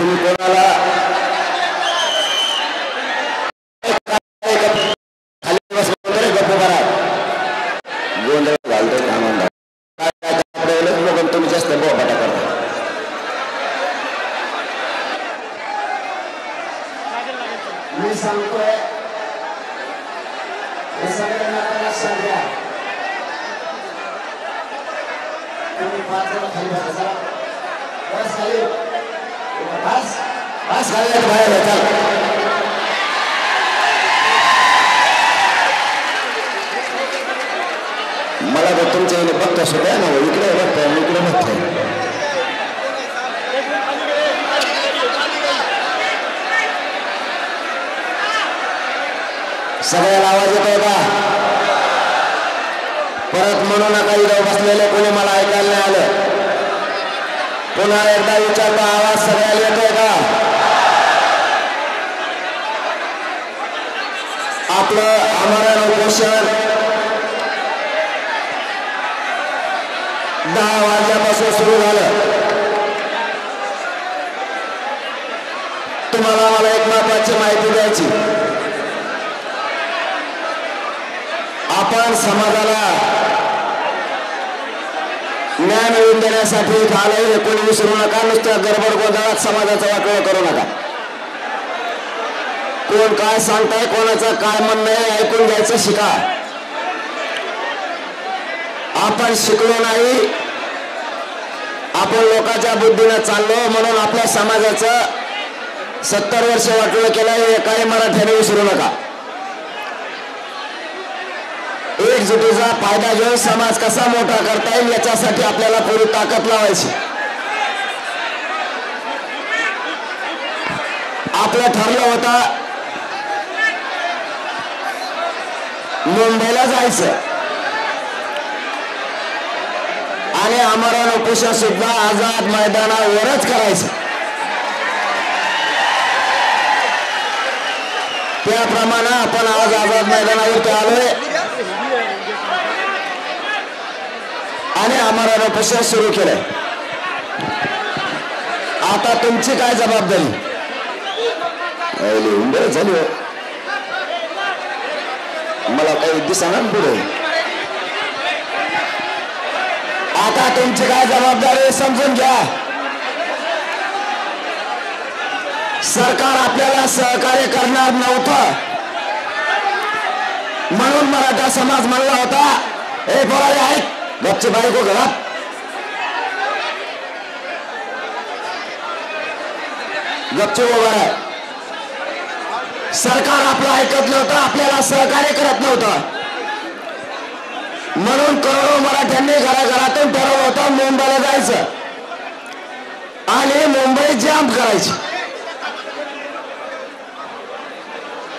तुम्ही कोणाला खाली बस वगैरे गप्प करा गोंधळ घालतोय कामांना लोक तुम्ही जास्त बोबाटा करता मी सांगतोय हे सगळ्यांना लक्षात घ्या तुम्ही 5 जण खाली बसा बस खाली बस बस खाली बाहेर चल मला तर तुमच्या इथे बघता सुद्धा ना इकडे बघताय इकडे बघताय सगळ्याला आवाज येतोय का परत म्हणू नका इथं बसलेले कोणी मला ऐकायला नाही आलं पुन्हा एकदा विचारतो आवाज सगळ्याला येतोय का आपलं आमरण उपोषण 10 वाजल्यापासून सुरू झालं तुम्हाला मला एक महत्त्वाची माहिती द्यायची आपण समाजाला न्याय मिळवून देण्यासाठी आलोय कोणी विसरू नका नुसतं गडबड गोंधळात समाजाचं वाटोळं करू नका कोण काय सांगताय कोणाचं काय म्हणणं आहे ऐकून घ्यायचं शिका आपण शिकलो नाही आपण लोकांच्या बुद्धीनं चाललो म्हणून आपल्या समाजाचं 70 वर्ष वाटोळं केलंय हे काही मराठ्याने विसरू नका एकजुटीचा फायदा घेऊन समाज कसा मोठा करता येईल याच्यासाठी आपल्याला पुरी ताकद लावायची आपलं ठरलं होतं मुंबईला जायचं आणि आमरण उपोषण सुद्धा आझाद मैदानावरच करायचं त्याप्रमाणे आपण आज आझाद मैदानावरती आलोय आणि आमरण उपोषण सुरू केलंय आता तुमची काय जबाबदारी झाली मला काही दिसणार पुढे आता तुमची काय जबाबदारी समजून घ्या सरकार आपल्याला सहकार्य करणार नव्हतं म्हणून मराठा समाज म्हणला होता हे बोलाय आहे गपची बायको घरात गपची उभा आहे सरकार आपलं ऐकत नव्हतं आपल्याला सहकार्य करत नव्हतं म्हणून करोडो मराठ्यांनी घराघरातून ठरवलं होतं मुंबईला जायचं आणि मुंबई जाम करायची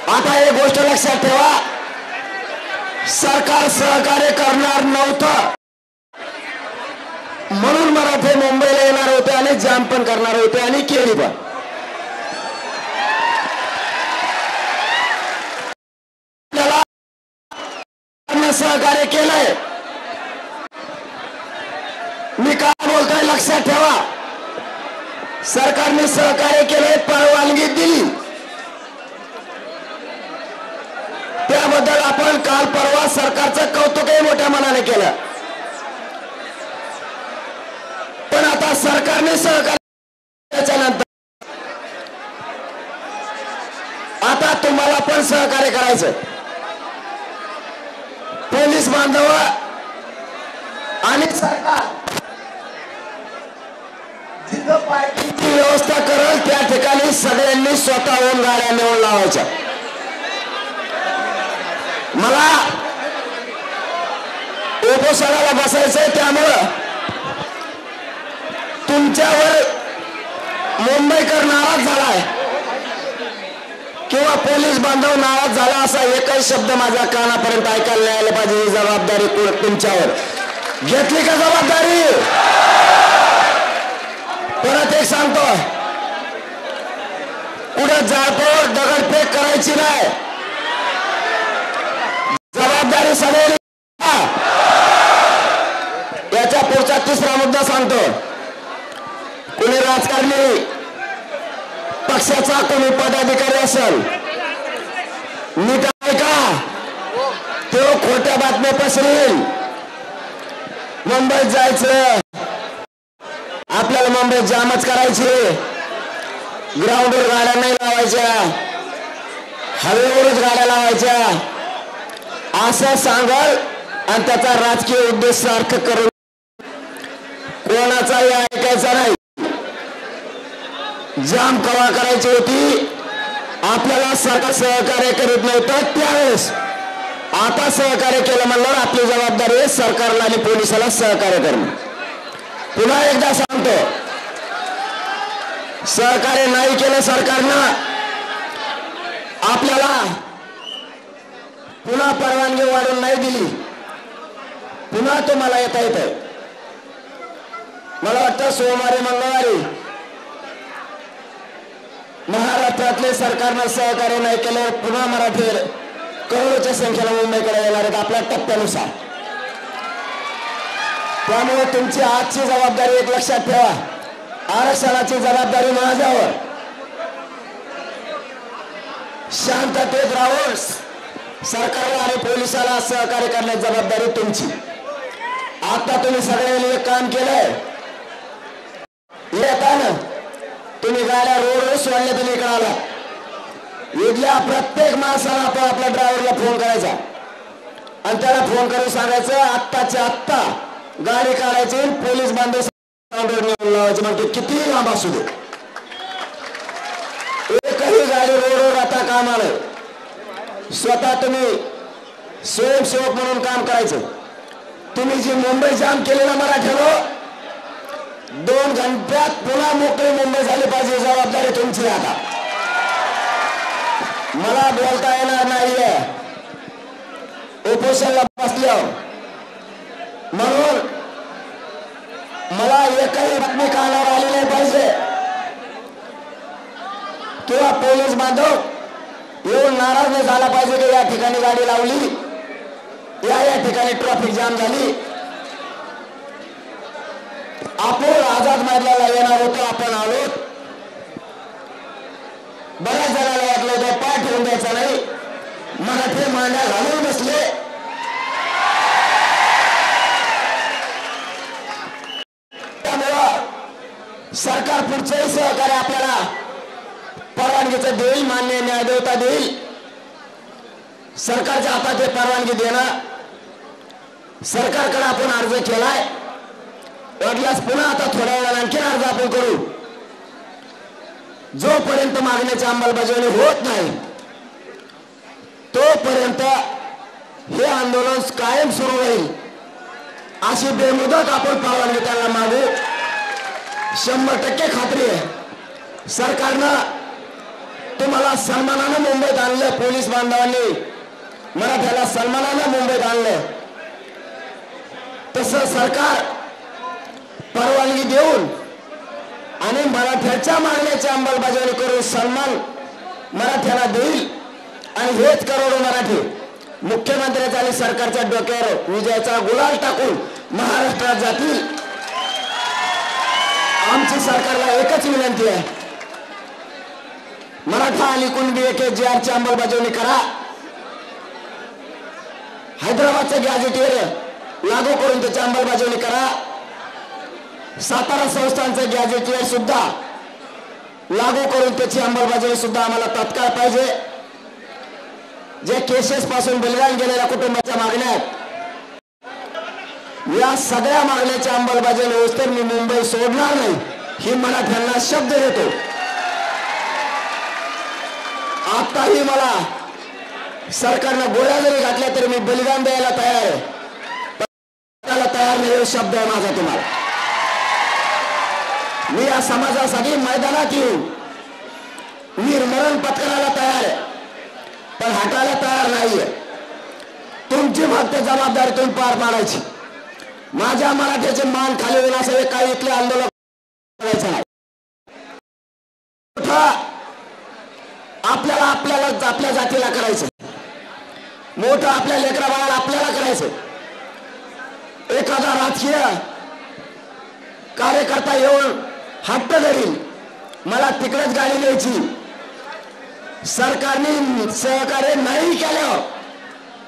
आता एक गोष्ट लक्षात ठेवा सरकार सहकार्य करणार नव्हतं म्हणून मराठे मुंबईला येणार होते आणि जाम पण करणार होते आणि केली पण सहकार्य केलंय मी काय बोलतोय लक्षात ठेवा सरकारने सहकार्य केलंय परवानगी दिली त्याबद्दल आपण काल परवा सरकारचं कौतुकही मोठ्या मनाने केलं पण आता सरकारने सहकार्य त्याच्यानंतर आता तुम्हाला पण सहकार्य करायचं पोलीस बांधव आणि सरकार जिथं पार्किंगची व्यवस्था करेल त्या ठिकाणी सगळ्यांनी स्वतःहून गाड्या नेऊन लावायच्या मला उपोषणाला बसायचंय त्यामुळं तुमच्यावर मुंबईकर नाराज झालाय किंवा पोलीस बांधव नाराज झाला असा एकही शब्द माझ्या कानापर्यंत ऐकायला नाही आला पाहिजे ही जबाबदारी तुमच्यावर घेतली का जबाबदारी परत एक सांगतो पुढे जाळपोळ दगडफेक करायची नाही जबाबदारी सगळ्यांनी याच्या पुढचा 3रा मुद्दा सांगतो कोणी राजकारणी पक्षाचा कोणी पदाधिकारी असेल नीट ऐका, तो खोट्या बातम्या पसरेल. मुंबईत जायचं, आपल्याला मुंबईत जामच करायची, ग्राउंडवर गाड्या नाही लावायच्या, हवेवरच गाड्या लावायच्या असं सांगल आणि त्याचा राजकीय उद्देश सार्थ करून कोणाचाही ऐकायचा नाही. जाम कवा करायची होती, आपल्याला सरकार सहकार्य करीत नव्हतं त्यावेळेस. आता सहकार्य केलं म्हणल्यावर आपली जबाबदारी आहे सरकारला आणि पोलिसाला सहकार्य करणं. पुन्हा एकदा सांगतो, सहकार्य नाही केलं सरकारनं, आपल्याला पुन्हा परवानगी वाढवून नाही दिली, पुन्हा तुम्हाला येता येतंय. मला वाटतं सोमवारी मंगळवारी महाराष्ट्रातले सरकारनं सहकार्य नाही केलं, पुन्हा मराठी करोडोच्या संख्येला मुंबईकडे येणार आहेत आपल्या टप्प्यानुसार. त्यामुळे तुमची आजची जबाबदारी एक लक्षात ठेवा, आरक्षणाची जबाबदारी माझ्यावर. शांततेत राहून सरकारला आणि पोलिसाला सहकार्य करण्याची जबाबदारी तुमची. आता तुम्ही सगळ्यांनी एक काम केलंय, येताना तुम्ही गाड्या रोडवर सोडल्या, तुम्ही इकडे आला, इथल्या प्रत्येक माणसाला आपण आपल्या ड्रायव्हरला फोन करायचा आणि त्याला फोन करून सांगायचं आत्ताच्या आत्ता गाडी काढायची, पोलीस बांधव नेऊन लावायची. मग किती लांब असू दे, एकही गाडी रोडवर आता काम आलं. स्वतः तुम्ही स्वयंसेवक म्हणून काम करायचं. तुम्ही जी मुंबई जाम केलेला मराठ्यानो, 2 घंट्यात पुन्हा मोकळी मुंबई झाली पाहिजे, जबाबदारी तुमची. आता मला बोलता येणार नाहीये उपोषणाला बसल्यावर, म्हणून मला एकही बातमी कानावर आली नाही पाहिजे किंवा पोलीस बांधव येऊन नाराज नाही झाला पाहिजे की या ठिकाणी गाडी लावली, या ठिकाणी ट्रॅफिक जाम झाली. आपण आझाद मैदानाला येणार होतो, आपण आलो. बऱ्याच जणांना वाटलं होतं पाय ठेवून द्यायचा नाही, मराठी मांड्या घालून बसले. त्यामुळं सरकार पुढचंही सहकार्य आपल्याला परवानगीचं देईल, मान्य न्यायदेवता देईल. सरकारच्या हातात हे परवानगी देणं, सरकारकडे आपण अर्ज केलाय, वाटल्यास पुन्हा आता थोड्या वेळा आणखी अर्ज आपण करू. जोपर्यंत मागण्याची अंमलबजावणी होत नाही तोपर्यंत हे आंदोलन कायम सुरू राहील, अशी बेमुदत आपण परवानगी त्यांना मागू. 100% खात्री आहे सरकारनं तुम्हाला सन्मानानं मुंबईत आणलं, पोलीस बांधवांनी मराठ्याला सन्मानानं मुंबईत आणलं. तसं सरकार परवानगी देऊन आणि मराठ्याच्या मागण्याची अंमलबजावणी करून सन्मान मराठ्याला देईल. आणि हेच करोडो मराठी मुख्यमंत्र्याचा आणि सरकारच्या डोक्यावर विजयाचा गुलाल टाकून महाराष्ट्रात जातील. आमची सरकारला एकच विनंती आहे, मराठा आणि कुणबी AKGR ची अंमलबजावणी करा. हैदराबादचं गॅझेटियर लागू करून त्याची अंमलबजावणी करा. सातारा संस्थानचं गॅझेटियर सुद्धा लागू करून त्याची अंमलबजावणी सुद्धा आम्हाला तात्काळ पाहिजे. जे केसेस पासून बलिदान गेलेल्या कुटुंबाच्या मागण्या आहेत, या सगळ्या मागण्याच्या अंमलबजावणी होस तर मी मुंबई सोडणार नाही, ही मराठ्यांना शब्द देतो. आताही मला सरकारनं गोळ्या जरी घातल्या तरी मी बलिदान द्यायला तयार आहे, त्याला तयार नाही शब्द आहे माझा तुम्हाला. मी या समाजासाठी मैदानात येऊन निर्मरण पत्करायला तयार आहे, पण हटायला तयार नाहीये. तुमची फक्त जबाबदारी तुम्ही पार पाडायची. माझ्या मराठ्याचे मान खाली होईल असं काही इथले आंदोलन करायचं नाही. आपल्याला आपल्या जातीला करायचं, मोठं आपल्या लेकरा बाळाला आपल्याला करायचं. एखादा राजकीय कार्यकर्ता येऊन हट्ट धरील मला तिकडेच गाडी न्यायची. सरकारने सहकार्य नाही केलं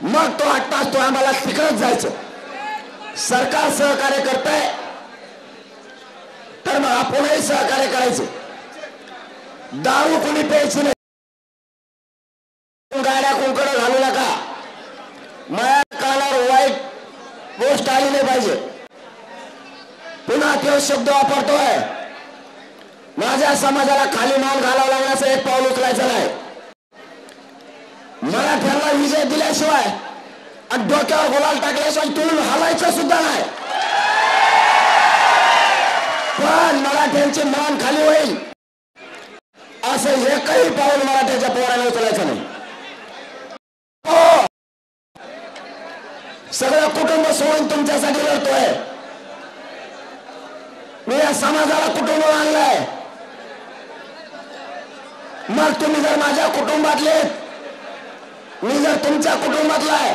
मग तो 8 तास तो आम्हाला तिकडेच जायचं. सरकार सहकार्य करतंय तर मग आपणही सहकार्य करायचं. दारू कोणी प्यायची नाही. गाड्या कोणकडे घालू नका. माझ्या कानावर वाईट गोष्ट आली नाही पाहिजे. पुन्हा तो शब्द वापरतोय. माझ्या समाजाला खाली मान घालावं लागण्याचं एक पाऊल उचलायचं नाही. मराठ्यांना विजय दिल्याशिवाय आणि डोक्यावर गुलाल टाकल्याशिवाय तुम्ही हलायचं सुद्धा नाही. पण मराठ्यांची मान खाली होईल असं एकही पाऊल मराठ्याच्या पोराने उचलायचं नाही. सगळं कुटुंब सोडून तुमच्यासाठी लढतोय. मी या समाजाला कुटुंब आणलंय. मग तुम्ही जर माझ्या कुटुंबातले, मी जर तुमच्या कुटुंबातला आहे,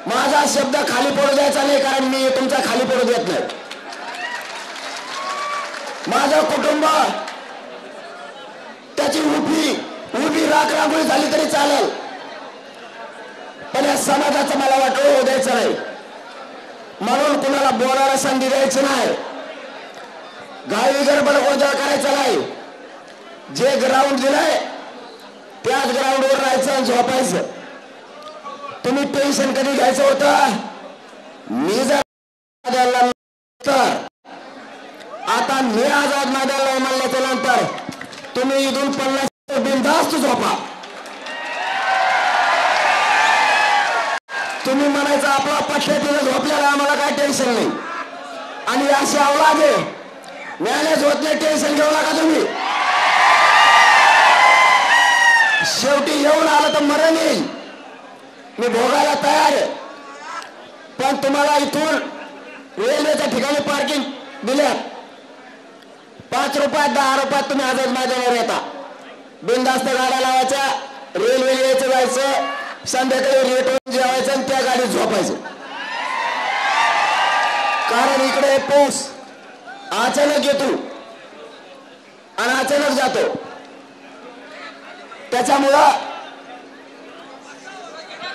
माझा शब्द खाली पडू द्यायचा नाही. कारण मी तुमचा खाली पडू देत नाही. माझं कुटुंब त्याची उभी राखरांगोळी झाली तरी चालेल, पण या समाजाचं मला वाटोळं होऊ द्यायचं नाही. म्हणून कुणाला बोलायला संधी द्यायची नाही. घाई गडबड गोंधळ करायचा नाही. जे ग्राउंड दिलंय त्याच ग्राउंडवर राहायचं आणि झोपायचं. तुम्ही टेन्शन कधी घ्यायचं होतं? मी जर तर आता मी आझाद मैदानाला म्हणल्याच्या नंतर तुम्ही इथून 50 बिनधास्त झोपा. तुम्ही म्हणायचं आपला पक्षातीनं झोपल्याला आम्हाला काय टेन्शन नाही. आणि अशी अवलाद आहे, मॅनेज होत नाही, टेन्शन घेऊ नका तुम्ही. शेवटी येऊन आलं तर मरण येईल. मी भोगायला तयार आहे. पण तुम्हाला इथून रेल्वेच्या ठिकाणी पार्किंग दिल्यात. 5 रुपयात 10 रुपयात तुम्ही आझाद मैदानावर येता. बिनधास्त गाड्या लावायच्या, रेल्वे यायचं जायचं, संध्याकाळी रेटवरून जेवायचं आणि त्या गाडीत झोपायचं. कारण इकडे पाऊस अचानक येतो आणि अचानक जातो. त्याच्यामुळं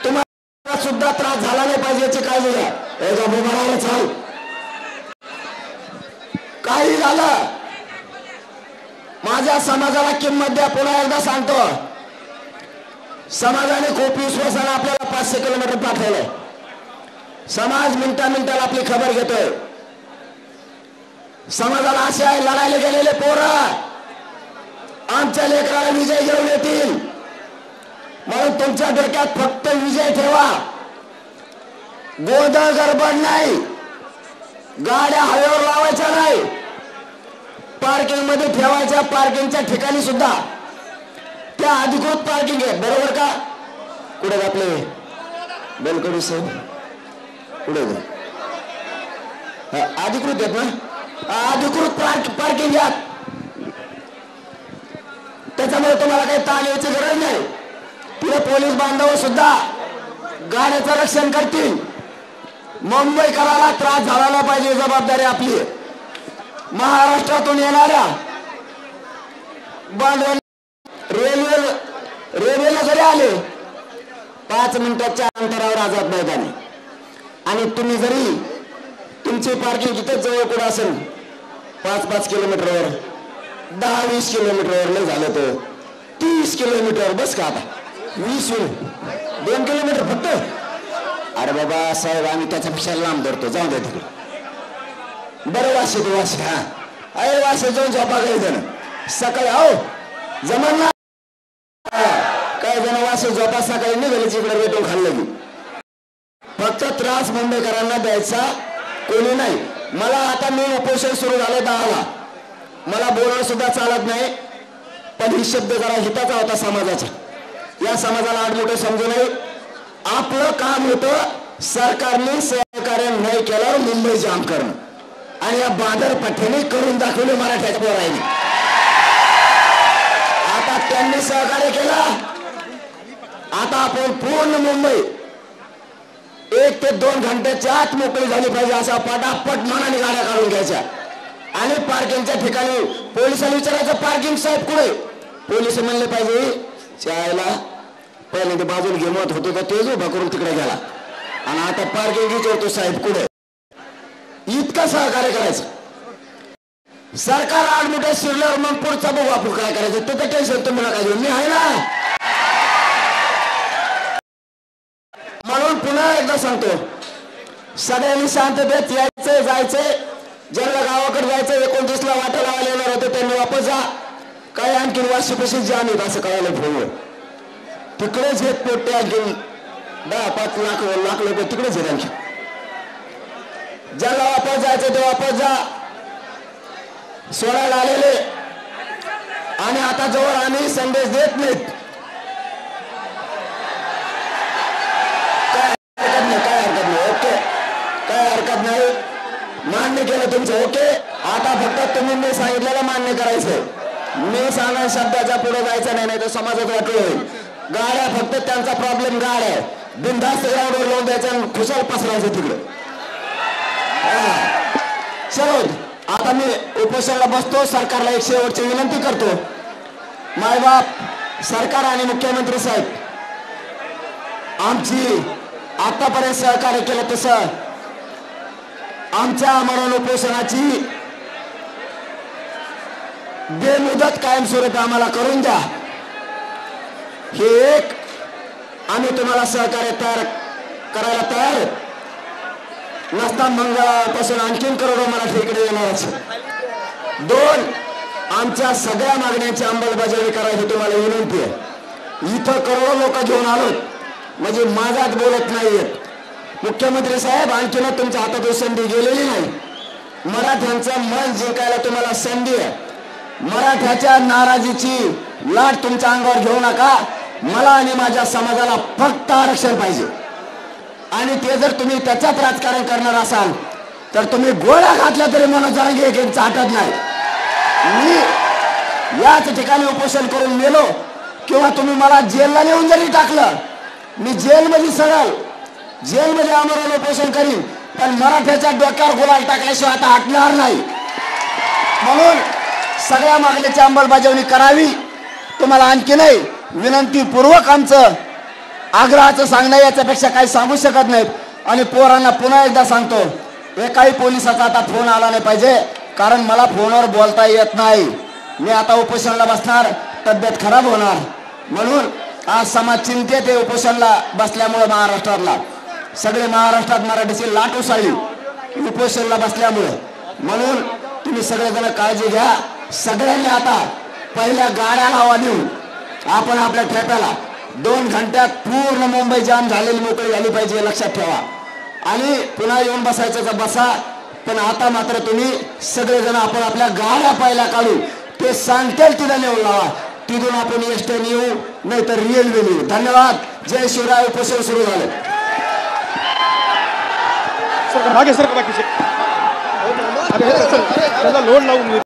तुम्हाला सुद्धा त्रास झाला नाही पाहिजे याची काळजी घ्या. उभा चाल. काही झालं माझ्या समाजाला किंमत द्या. पुन्हा एकदा सांगतो, समाजाने खूप विश्वासाने आपल्याला 500 किलोमीटर पाठवलंय. समाज मिनिटाला आपली खबर घेतोय. समाजाला असे आहे, लढायला गेलेले पोरं आमच्या लेकराला विजय घेऊन येतील. म्हणून तुमच्या डोक्यात फक्त विजय ठेवा. गोंधळ गडबड नाही. गाड्या हवेवर लावायच्या नाही. पार्किंग मध्ये ठेवायच्या. पार्किंगच्या ठिकाणी सुद्धा त्या अधिकृत पार्किंग आहे, बरोबर का? कुठे आपले बेलकडू साहेब कुठे अधिकृत आहेत ना? अधिकृत पार्किंग घ्या. त्याच्यामुळे तुम्हाला काही ताण यायची गरज नाही. पुढे पोलीस बांधव सुद्धा गाड्याचं रक्षण करतील. मुंबईकराला त्रास झाला नाही पाहिजे, जबाबदारी आपली. महाराष्ट्रातून येणाऱ्या रेल्वेला जरी आले 5 मिनिटाच्या अंतरावर आझाद मैदान आहे. आणि तुम्ही जरी तुमची पार्किंग तिथेच जवळ कुठं असेल 5-5 किलोमीटरवर, 10-20 किलोमीटरवर नाही झालं तर 30 किलोमीटर बस का? आता 2 किलोमीटर फक्त. अरे बाबा साहेब, आम्ही त्याच्यापेक्षा लांब धरतो, जाऊ दे तिकडे. बरं वाशी तू वाशी. हा अरे वाशी जाऊन झोपा काही जण सकाळी आहो जमान ना. काही जण वाशी झोपा सकाळी निघाली इकडे वेटून खाल्लं की. फक्त त्रास मुंबईकरांना द्यायचा कोणी नाही. मला आता मी उपोषण सुरू झालं 10ला. मला बोलणं सुद्धा चालत नाही, पण ही शब्द जरा हिताचा होता समाजाचा. या समाजाला आडमोठं समजू नये. आपलं काम होतं सरकारने सहकार्य नाही केल्यावर मुंबई जाम करणं, आणि या बाजारपेठेने करून दाखवले मराठ्याच्या पोरांनी. आता त्यांनी सहकार्य केलं. आता आपण पूर्ण मुंबई 1 ते 2 घंट्याच्या आत मोकळी झाली पाहिजे. असा पटापट मनाने गाड्या काढून घ्यायच्या. आणि पार्किंगच्या ठिकाणी पोलिसांनी विचारायचं पार्किंग साहेब कुठे, पोलिस म्हणले पाहिजे चायला पहिले ते बाजूला घेमत होतो का तेच उभा करून तिकडे गेला आणि आता पार्किंग विचारतो साहेब कुठे. इतकं सहकार्य करायचं. सरकार आडमुठ्यात शिरल्यावर मग पुढचा बघू आपण काय करायचं. ते तर टेन्शन तुम्ही नका घेऊ, मी आहे ना. म्हणून पुन्हा एकदा सांगतो, सगळ्यांनी शांततेत यायचंय जायचंय. ज्यांना गावाकडे जायचं 29ला वाटा लावायला येणार होते त्यांनी वापस जा. काय आणखी वर्षापासून जे आम्ही असं कळायला फोनवर तिकडेच घेत पोटे आणखी 10-5 लाख लोक तिकडेच येत. आणखी ज्याला वापस जायचं ते वापस जा. सोडायला आलेले आणि आता जवळ आम्ही संदेश देत नाहीत. काय हरकत नाही. ओके, काय हरकत नाही. मान्य केलं तुमचं. ओके, आता फक्त तुम्ही मी सांगितलेलं मान्य करायचं. मी सांगा शब्दाच्या पुढे जायचं नाही, नाही तर समाजात वाटलं होईल. गाड्या फक्त त्यांचा प्रॉब्लेम गाड्या बिनधास्त ग्राउंडवर लावून द्यायचं आणि खुशाल पसरायचं तिकडे. चलो आता मी उपोषणाला बसतो. सरकारला एक शेवटची विनंती करतो. मायबाप सरकार आणि मुख्यमंत्री साहेब आमची आतापर्यंत सहकार्य केलं तसं आमच्या मरण उपोषणाची बेमुदत कायमस्वरूपी आम्हाला करून द्या. हे एक आम्ही तुम्हाला सहकार्य करायला तयार नसता मंगळापासून आणखीन करोडो मराठी इकडे येणारच. 2 आमच्या सगळ्या मागण्यांची अंमलबजावणी करायची तुम्हाला विनंती आहे. इथं करोडो लोक घेऊन आलो म्हणजे माझ्यात बोलत नाहीयेत. मुख्यमंत्री साहेब आणखीन तुमच्या हातातून संधी गेलेली नाही. मराठ्यांचं मन जिंकायला तुम्हाला संधी आहे. मराठ्याच्या नाराजीची लाट तुमच्या अंगावर घेऊ नका. मला आणि माझ्या समाजाला फक्त आरक्षण पाहिजे आणि ते जर तुम्ही त्याच्यात राजकारण करणार असाल तर तुम्ही गोळ्या घातल्या तरी मनोज जरांगे एक चाटत नाही. मी याच ठिकाणी उपोषण करून गेलो किंवा तुम्ही मला जेलला नेऊन जरी टाकलं, मी जेलमध्ये सगळं जेलमध्ये आमरण उपोषण करीन, पण मराठ्याच्या डोक्यावर गुलाल टाकल्याशिवाय आता हटणार नाही. म्हणून सगळ्या मागणीची अंमलबजावणी करावी. तुम्हाला आणखी नाही विनंतीपूर्वक आमचं आग्रहाचं सांगणं, याच्यापेक्षा काही सांगू शकत नाहीत. आणि पोरांना पुन्हा एकदा सांगतो, एकाही पोलिसाचा आता फोन आला नाही पाहिजे, कारण मला फोनवर बोलता येत नाही. मी आता उपोषणाला बसणार, तब्येत खराब होणार. म्हणून आज समाज चिंतेत आहे उपोषणाला बसल्यामुळे. महाराष्ट्रातला सगळे महाराष्ट्रात मराठीची लाट उसळली उपोषणाला बसल्यामुळे. म्हणून तुम्ही सगळेजण काळजी घ्या. सगळ्यांनी आता पहिल्या गाड्या लावा देऊन आपण आपल्या ठेप्याला 2 घंट्यात पूर्ण मुंबई जाम झालेली मोकळी झाली पाहिजे, लक्षात ठेवा. आणि पुन्हा येऊन बसायचं तर बसा, पण आता मात्र तुम्ही सगळेजण आपण आपल्या गाड्या पहिल्या काढू. ते सांगतील तिथं नेऊन लावा. तिथून आपण एसटीने येऊ, नाही तर रेल्वेने येऊ. धन्यवाद. जय शिवराय. उपोषण सुरू झालं. मागे सर बाकीचे लोड लावून